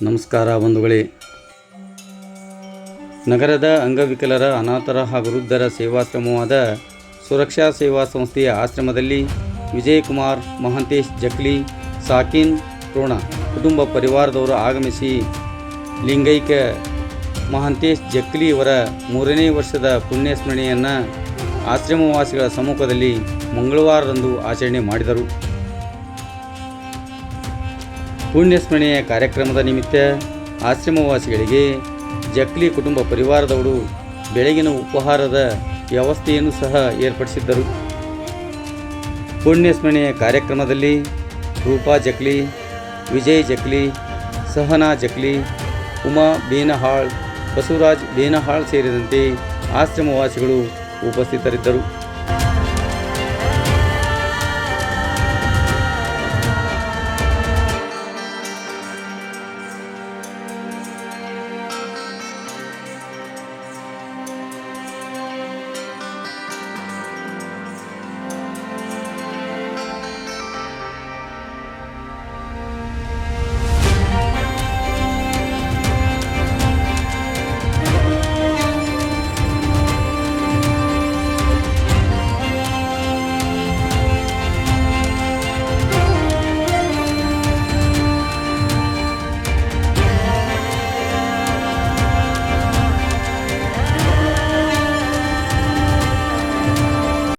ನಮಸ್ಕಾರ ಬಂಧುಗಳೇ. ನಗರದ ಅಂಗವಿಕಲರ, ಅನಾಥರ ಹಾಗೂ ವೃದ್ಧರ ಸೇವಾಶ್ರಮವಾದ ಸುರಕ್ಷಾ ಸೇವಾ ಸಂಸ್ಥೆಯ ಆಶ್ರಮದಲ್ಲಿ ವಿಜಯಕುಮಾರ್, ಮಹಾಂತೇಶ್ ಜಕ್ಲಿ, ಸಾಕಿನ್ ರೋಣ ಕುಟುಂಬ ಪರಿವಾರದವರು ಆಗಮಿಸಿ ಲಿಂಗೈಕ ಮಹಾಂತೇಶ್ ಜಕ್ಲಿ ಅವರ 3ನೇ ವರ್ಷದ ಪುಣ್ಯಸ್ಮರಣೆಯನ್ನು ಆಶ್ರಮವಾಸಿಗಳ ಸಮ್ಮುಖದಲ್ಲಿ ಮಂಗಳವಾರದಂದು ಆಚರಣೆ ಮಾಡಿದರು. ಪುಣ್ಯಸ್ಮರಣೆಯ ಕಾರ್ಯಕ್ರಮದ ನಿಮಿತ್ತ ಆಶ್ರಮವಾಸಿಗಳಿಗೆ ಜಕ್ಲಿ ಕುಟುಂಬ ಪರಿವಾರದವರು ಬೆಳಗಿನ ಉಪಹಾರದ ವ್ಯವಸ್ಥೆಯನ್ನು ಸಹ ಏರ್ಪಡಿಸಿದ್ದರು. ಪುಣ್ಯಸ್ಮರಣೆಯ ಕಾರ್ಯಕ್ರಮದಲ್ಲಿ ರೂಪಾ ಜಕ್ಲಿ, ವಿಜಯ್ ಜಕ್ಲಿ, ಸಹನಾ ಜಕ್ಲಿ, ಉಮಾ ಬೇನಹಾಳ್, ಬಸವರಾಜ್ ಬೇನಹಾಳ್ ಸೇರಿದಂತೆ ಆಶ್ರಮವಾಸಿಗಳು ಉಪಸ್ಥಿತರಿದ್ದರು.